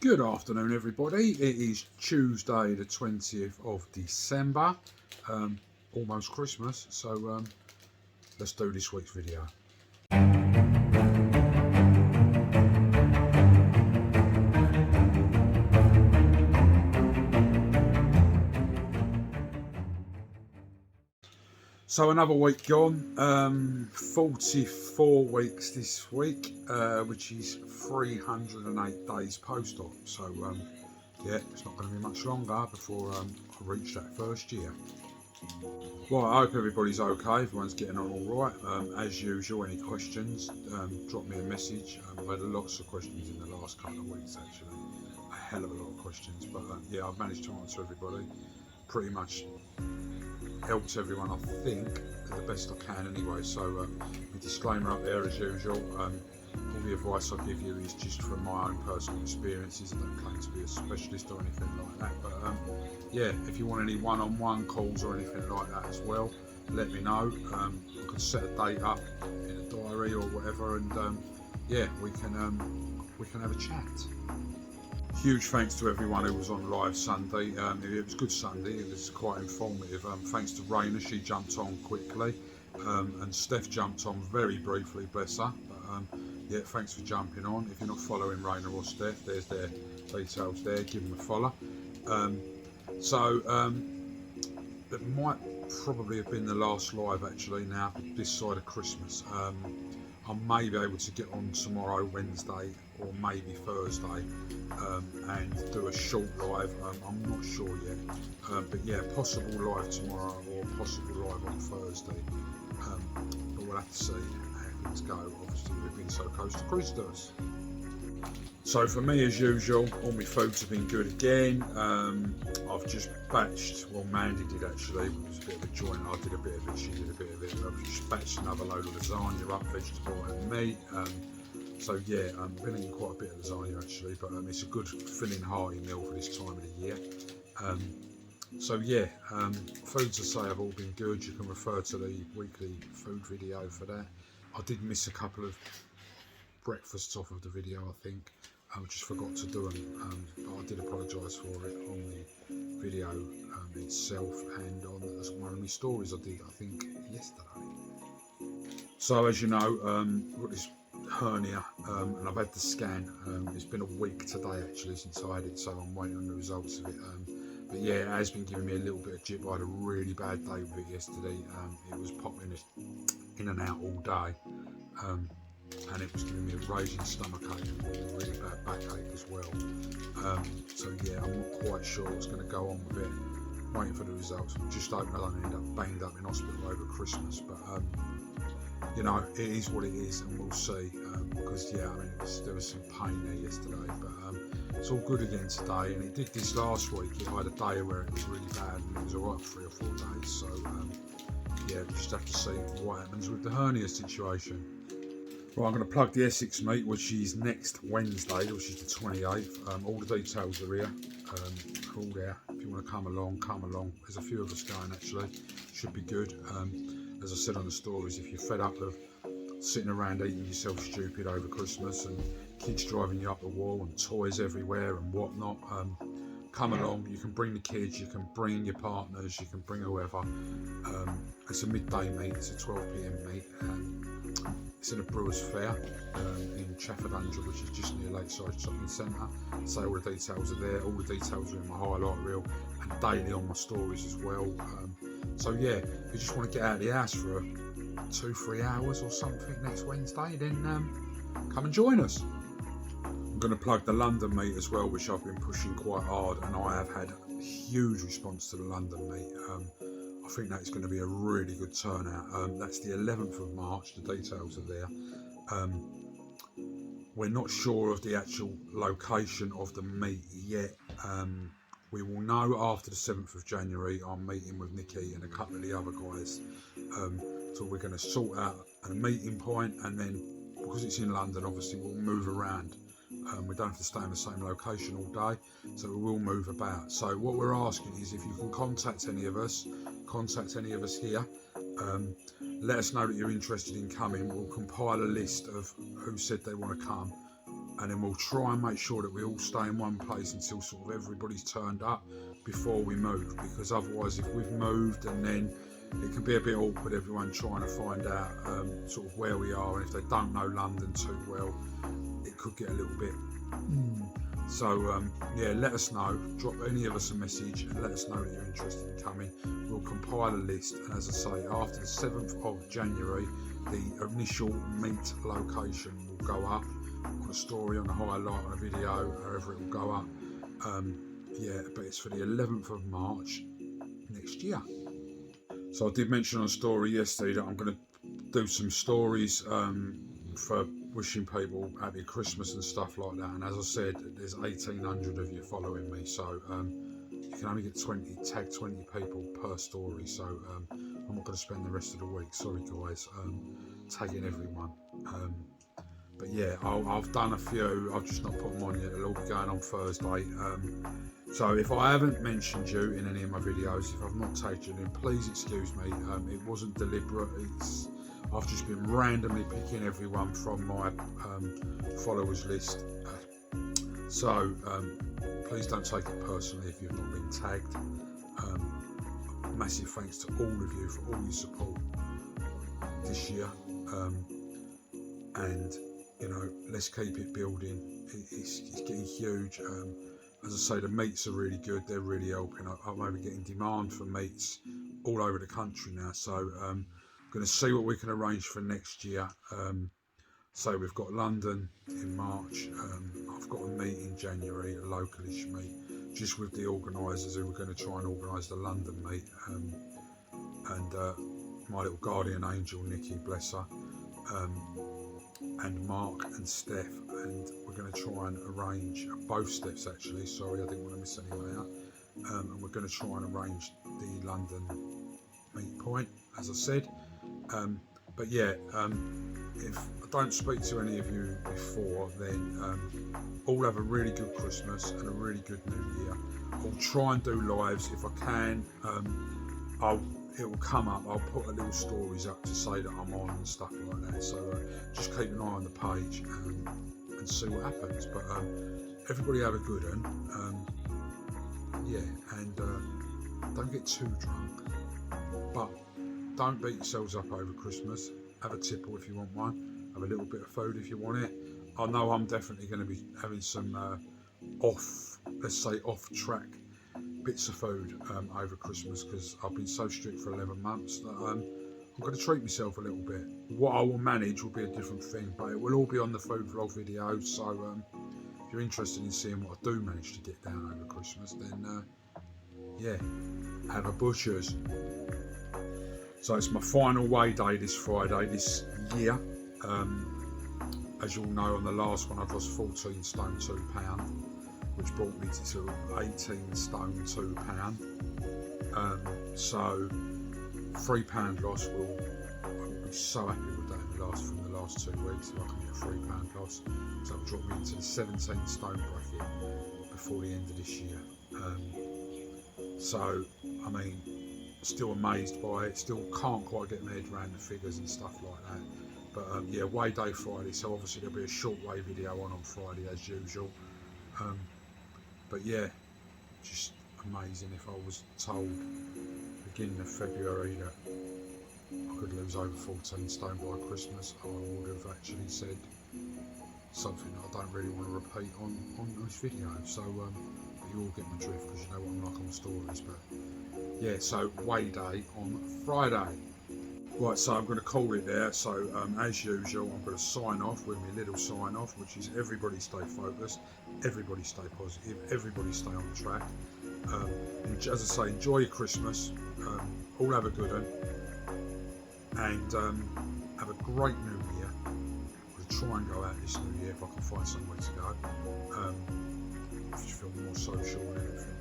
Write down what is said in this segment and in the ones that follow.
Good afternoon, everybody. It is Tuesday, the 20th of December, almost Christmas. So let's do this week's video. So another week gone, 44 weeks this week, which is 308 days post-op. So yeah, it's not going to be much longer before I reach that first year. Well, I hope everybody's okay, everyone's getting on all right. As usual, any questions, drop me a message. I've had lots of questions in the last couple of weeks, actually. A hell of a lot of questions, but yeah, I've managed to answer everybody. Pretty much helped everyone, I think, the best I can anyway. So the disclaimer up there as usual. All the advice I give you is just from my own personal experiences. I don't claim to be a specialist or anything like that. But yeah, if you want any one-on-one calls or anything like that as well, let me know. I can set a date up in a diary or whatever, and yeah, we can have a chat. Huge thanks to everyone who was on live Sunday. It was a good Sunday. It was quite informative. Thanks to Raina, she jumped on quickly, and Steph jumped on very briefly, bless her. But yeah, thanks for jumping on. If you're not following Raina or Steph, there's their details there. Give them a follow. That might probably have been the last live actually now this side of Christmas. I may be able to get on tomorrow, Wednesday, or maybe Thursday, and do a short live. I'm not sure yet, but yeah, possible live tomorrow or possible live on Thursday. But we'll have to see how things go. Obviously, we've been so close to Christmas. So for me, as usual, all my foods have been good again. I've just batched, well, Mandy did actually, it was a bit of a joint, I did a bit of it, she did a bit of it. I've just batched another load of lasagna up, vegetable and meat. So yeah, I've been eating quite a bit of lasagna actually, but it's a good filling hearty meal for this time of the year. So yeah, foods I say have all been good. You can refer to the weekly food video for that. I did miss a couple of breakfasts off of the video, I think. I just forgot to do them, but I did apologise for it on the video itself and on one of my stories I did, I think, yesterday. So as you know, I've got this hernia and I've had the scan. It's been a week today actually since I had it, so I'm waiting on the results of it. But yeah, it has been giving me a little bit of jip. I had a really bad day with it yesterday. It was popping in and out all day. And it was giving me a raging stomach ache and a really bad backache as well. So yeah, I'm not quite sure what's going to go on with it. Waiting for the results. I'm just hoping I don't end up banged up in hospital over Christmas. But you know, it is what it is, and we'll see. Because yeah, I mean, there was some pain there yesterday, but it's all good again today. And it did this last week. I had a day where it was really bad, and it was alright for 3 or 4 days. So yeah, we just have to see what happens with the hernia situation. Right, I'm going to plug the Essex meet, which is next Wednesday, which is the 28th. All the details are here, all there. If you want to come along, come along. There's a few of us going actually, should be good. As I said on the stories, if you're fed up of sitting around eating yourself stupid over Christmas and kids driving you up the wall and toys everywhere and whatnot, come along. You can bring the kids, you can bring your partners, you can bring whoever. It's a midday meet, it's a 12 p.m. meet. It's in a Brewers Fair in Chafford 100, which is just near Lakeside Shopping Centre. So all the details are there, all the details are in my highlight reel and daily on my stories as well. So yeah, if you just want to get out of the house for 2-3 hours or something next Wednesday, then come and join us. I'm going to plug the London meet as well, which I've been pushing quite hard, and I have had a huge response to the London meet. I think that's going to be a really good turnout. That's the 11th of March, the details are there. We're not sure of the actual location of the meet yet. We will know after the 7th of January. I'm meeting with Nikki and a couple of the other guys. So we're going to sort out a meeting point, and then because it's in London, obviously we'll move around. We don't have to stay in the same location all day, so we will move about. So what we're asking is if you can contact any of us here, let us know that you're interested in coming. We'll compile a list of who said they want to come, and then we'll try and make sure that we all stay in one place until sort of everybody's turned up before we move, because otherwise if we've moved and then it can be a bit awkward, everyone trying to find out sort of where we are, and if they don't know London too well, it could get a little bit so yeah, let us know, drop any of us a message and let us know that you're interested in coming. We'll compile a list, and as I say, after the 7th of January the initial meet location will go up on a story, on a highlight, on a video, however it will go up. Yeah, but it's for the 11th of March next year. So I did mention on a story yesterday that I'm going to do some stories for wishing people happy Christmas and stuff like that, and as I said, there's 1,800 of you following me, so you can only get tag 20 people per story, so I'm not going to spend the rest of the week, sorry guys, tagging everyone. But yeah, I've done a few, I've just not put them on yet, they'll all be going on Thursday. So if I haven't mentioned you in any of my videos, if I've not tagged you in, please excuse me. It wasn't deliberate. I've just been randomly picking everyone from my followers list. So please don't take it personally if you've not been tagged. Massive thanks to all of you for all your support this year. And you know, let's keep it building. It's getting huge. As I say, the meets are really good. They're really helping. I'm over getting demand for meets all over the country now. So I'm going to see what we can arrange for next year. So we've got London in March. I've got a meet in January, a localish meet, just with the organisers who were going to try and organise the London meet. And my little guardian angel, Nikki, bless her. And Mark and Steph, and we're going to try and arrange both Stephs actually, sorry I didn't want to miss anyone out, and we're going to try and arrange the London meet point, as I said. But yeah, if I don't speak to any of you before then, all have a really good Christmas and a really good New Year. I'll try and do lives if I can. It will come up, I'll put a little stories up to say that I'm on and stuff like that, so just keep an eye on the page and see what happens. But everybody have a good one, yeah, and don't get too drunk, but don't beat yourselves up over Christmas. Have a tipple if you want one, have a little bit of food if you want it. I know I'm definitely going to be having some off track bits of food over Christmas, because I've been so strict for 11 months that I'm going to treat myself a little bit. What I will manage will be a different thing, but it will all be on the food vlog videos, so if you're interested in seeing what I do manage to get down over Christmas, then yeah, have a butcher's. So it's my final weigh day this Friday this year. As you all know, on the last one I've lost 14 stone 2 pound, which brought me to 18 stone 2 pound. So £3 loss I'll be so happy with that from the last 2 weeks, if I can get a £3 loss. So it'll drop me into the 17 stone bracket before the end of this year. So I mean, still amazed by it, still can't quite get my head around the figures and stuff like that. But yeah, weigh day Friday, so obviously there'll be a short weigh video on Friday as usual. But yeah, just amazing. If I was told beginning of February that I could lose over 14 stone by Christmas, I would have actually said something that I don't really want to repeat on this video. So but you all get my drift, because you know what I'm like on stories. But yeah, so weigh day on Friday. Right, so I'm going to call it there. So as usual, I'm going to sign off with my little sign off, which is everybody stay focused, everybody stay positive, everybody stay on track. And as I say, enjoy your Christmas, all have a good one, and have a great New Year. I'm going to try and go out this New Year if I can find somewhere to go. If you feel more social and everything.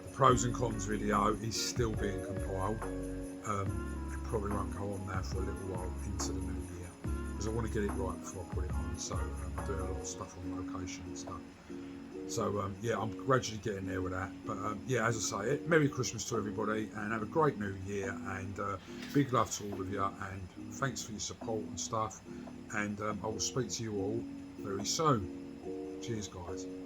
The pros and cons video is still being compiled. Probably won't go on now for a little while into the new year, because I want to get it right before I put it on. So I'm doing a lot of stuff on location and stuff. So yeah, I'm gradually getting there with that. But yeah, as I say, Merry Christmas to everybody, and have a great New Year, and big love to all of you, and thanks for your support and stuff. And I will speak to you all very soon. Cheers, guys.